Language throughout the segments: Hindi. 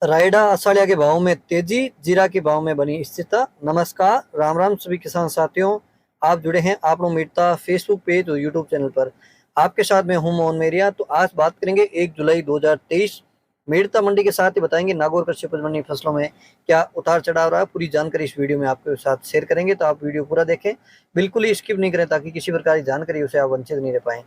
रायडा असाड़िया के भाव में तेजी, जीरा के भाव में बनी स्थिरता। नमस्कार, राम राम सभी किसान साथियों। आप जुड़े हैं आप लोग मेरता फेसबुक पेज और यूट्यूब चैनल पर। आपके साथ मैं हूं मोहन मेरिया। तो आज बात करेंगे 1 जुलाई 2023 मेरता मंडी के साथ ही बताएंगे नागौर कृषि उपज मंडी फसलों में क्या उतार चढ़ाव रहा है। पूरी जानकारी इस वीडियो में आपके साथ शेयर करेंगे, तो आप वीडियो पूरा देखें, बिल्कुल ही स्किप नहीं करें ताकि किसी प्रकार की जानकारी उसे आप वंचित नहीं रह पाएं।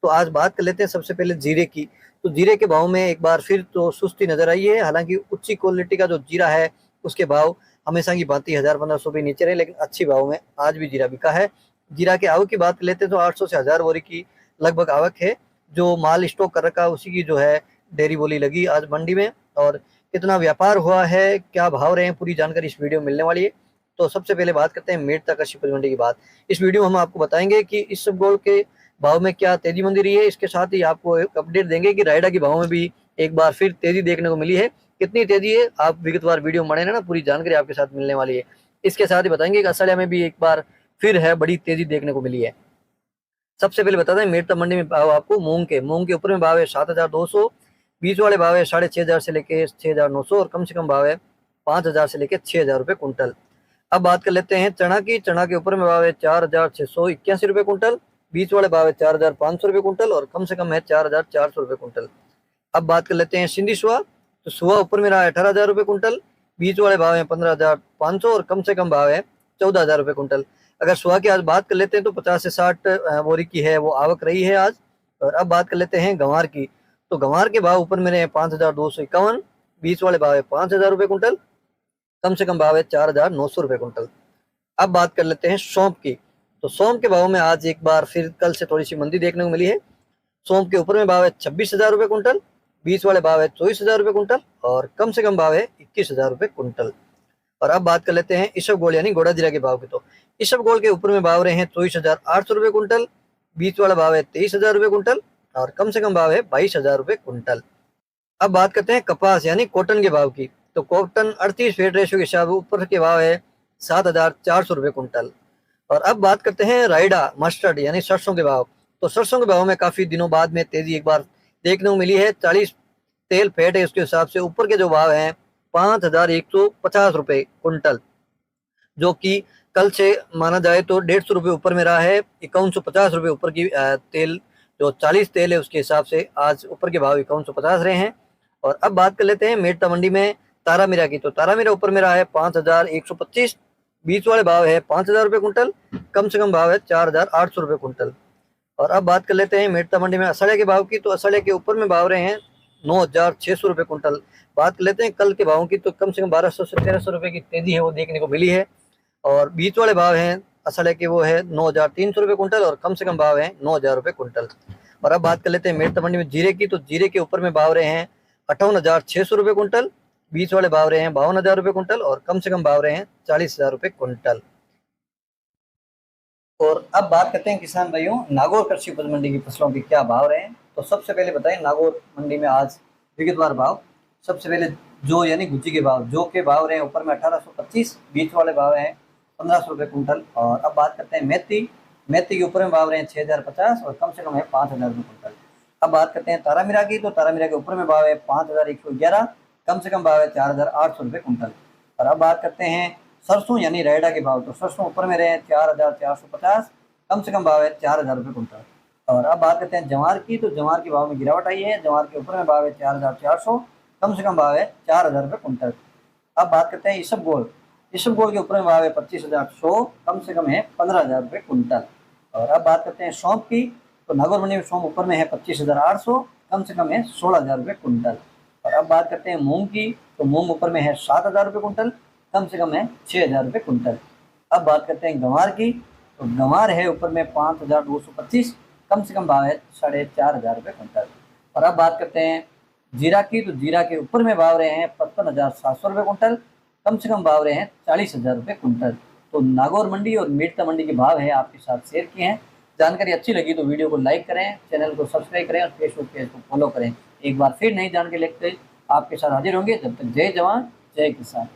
तो आज बात कर लेते हैं सबसे पहले जीरे की। तो जीरे के भाव में एक बार फिर तो सुस्ती नजर आई है। हालांकि उच्च क्वालिटी का जो जीरा है उसके भाव हमेशा की भांति 1000-1500 रुपये नीचे रहे, लेकिन अच्छी भाव में आज भी जीरा बिका है। जीरा के आवक की बात कर लेते हैं तो 800 से 1000 बोरी की लगभग आवक है। जो माल स्टॉक कर रखा है उसी की जो है डेयरी बोली लगी आज मंडी में। और कितना व्यापार हुआ है, क्या भाव रहे हैं, पूरी जानकारी इस वीडियो में मिलने वाली है। तो सबसे पहले बात करते हैं मेरता कृषि उपज मंडी की बात। इस वीडियो में हम आपको बताएंगे कि इसबगोल के भाव में क्या तेजी मंदी रही है। इसके साथ ही आपको एक अपडेट देंगे कि रायडा के भाव में भी एक बार फिर तेजी देखने को मिली है। कितनी तेजी है आप विगतवार वीडियो में बने ना, पूरी जानकारी आपके साथ मिलने वाली है। इसके साथ ही बताएंगे कि असड़िया में भी एक बार फिर है बड़ी तेजी देखने को मिली है। सबसे पहले बता दें मेरता मंडी में भाव आपको मूंग के ऊपर में भाव है 7200, बीच वाले भाव है 6500 से लेके 6900 और कम से कम भाव है 5000 से लेके 6000 रुपये कुंटल। अब बात कर लेते हैं चना की। चना के ऊपर में भाव है 4681 रुपये कुंटल, बीच वाले भाव है 4500 रुपये कुंटल और कम से कम है 4400 रुपये कुंटल। अब बात कर लेते हैं सिंधी सुहा। तो सुहा ऊपर में रहा है 18000 रुपये कुंटल, बीच वाले भाव है 15500 और कम से कम भाव है 14000 रुपये कुंटल। अगर सुहा की आज बात कर लेते हैं तो 50 से 60 बोरी की है वो आवक रही है आज। और अब बात कर लेते हैं गंवार की। तो गंवार के भाव ऊपर में रहे 5251, बीच वाले भाव है 5000 रुपये कुंटल, कम से कम भाव है 4900 रुपये कुंटल। अब बात कर लेते हैं सौंफ की। तो सौंफ के भाव में आज एक बार फिर कल से थोड़ी सी मंदी देखने को मिली है। सौंफ के ऊपर में भाव है 26,000 रुपये कुंटल, बीच वाले भाव है 24,000 रुपये कुंटल और कम से कम भाव है 21,000 रुपये कुंटल। और अब बात कर लेते हैं इसबगोल यानी गोड़ा जीरा के भाव की। तो इसबगोल के ऊपर में भाव रहे हैं 24,800 रुपये कुंटल, बीच वाला भाव है 23,000 रुपये कुंटल और कम से कम भाव है 22,000 रुपये कुंटल। अब बात करते हैं कपास यानी कॉटन के भाव की। तो कॉटन 38 फेड रेशियो के हिसाब ऊपर के भाव है 7,400 रुपये कुंटल। और अब बात करते हैं रायडा मस्टर्ड यानी सरसों के भाव। तो सरसों के भाव में काफी दिनों बाद में तेजी एक बार देखने को मिली है। 40 तेल फैट है उसके हिसाब से ऊपर के जो भाव हैं 5150 रुपये कुंटल, जो कि कल से माना जाए तो 150 रुपये ऊपर में रहा है। 5150 रुपये ऊपर की तेल जो 40 तेल है उसके हिसाब से आज ऊपर के भाव 5150 रहे हैं। और अब बात कर लेते हैं मेरता मंडी में तारा मीरा की। तो तारा मीरा ऊपर में रहा है 5125, बीच वाले भाव है 5000 रुपये कुंटल, कम से कम भाव है 4800 रुपये कुंटल। और अब बात कर लेते हैं मेरता मंडी में असड़िया के भाव की। तो असड़िया के ऊपर में भाव रहे हैं 9600 रुपये कुंटल। बात कर लेते हैं कल के भावों की। तो कम से कम 1200 से 1300 रुपये की तेजी है वो देखने को मिली है। और बीच वाले भाव हैं असड़िया के वो है 9300 रुपये कुंटल और कम से कम भाव है 9000 रुपये कुंटल। और अब बात कर लेते हैं मेरता मंडी में जीरे की। तो जीरे के ऊपर में भाव रहे हैं 58,600 रुपये कुंटल, बीच वाले भाव रहे हैं 52,000 रुपये कुंटल और कम से कम भाव रहे हैं 40,000 रुपये कुंटल। और अब बात करते हैं किसान भाइयों नागौर कृषि उपज मंडी की फसलों के क्या भाव रहे हैं। तो सबसे पहले बताएं नागौर मंडी में आज विगतवार भाव। सबसे पहले जो यानी गुज्जी के भाव, जो के भाव रहे हैं ऊपर में 1825, बीच वाले भाव हैं 1500 रुपये कुंटल। और अब बात करते हैं मेथी। मेथी के ऊपर में भाव रहे हैं 6050 और कम से कम है 5000 रुपये कुंटल। अब बात करते हैं तारा मीरा की। तो तारा मीरा के ऊपर में भाव है 5111, कम से कम भाव है 4800 रुपये कुंटल। और अब बात करते हैं सरसों यानी रायडा के भाव। तो सरसों ऊपर में रहे हैं 4450, कम से कम भाव है 4000 रुपये कुंटल। और अब बात करते हैं जवार की। तो जवार के भाव में गिरावट आई है। जवार के ऊपर में भाव है 4400, कम से कम भाव है 4000 रुपये कुंटल। अब बात करते हैं इसबगोल। इसबगोल के ऊपर में भाव है 25,100, कम से कम है 15,000 रुपये कुंटल। और अब बात करते हैं सौंफ की। तो नागौर मंडी में सौंफ ऊपर में है 25,800, कम से कम है 16,000 रुपये कुंटल। और अब बात करते हैं मूंग की। तो मूंग ऊपर में है 7,000 रुपये कुंटल, कम से कम है 6,000 रुपये कुंटल। अब बात करते हैं गंवार की। तो गंवार है ऊपर में 5,225, कम से कम भाव है 4,500 रुपये कुंटल। और अब बात करते हैं जीरा की। तो जीरा के ऊपर में भाव रहे हैं 55,700 रुपये कुंटल, कम से कम भाव रहे हैं 40,000 रुपये कुंटल। तो नागौर मंडी और मेरता मंडी के भाव है आपके साथ शेयर किए हैं। जानकारी अच्छी लगी तो वीडियो को लाइक करें, चैनल को सब्सक्राइब करें और फेसबुक पेज को फॉलो करें। एक बार फिर नई जानकारी लेकर आपके साथ हाजिर होंगे। जब तक जय जवान जय किसान।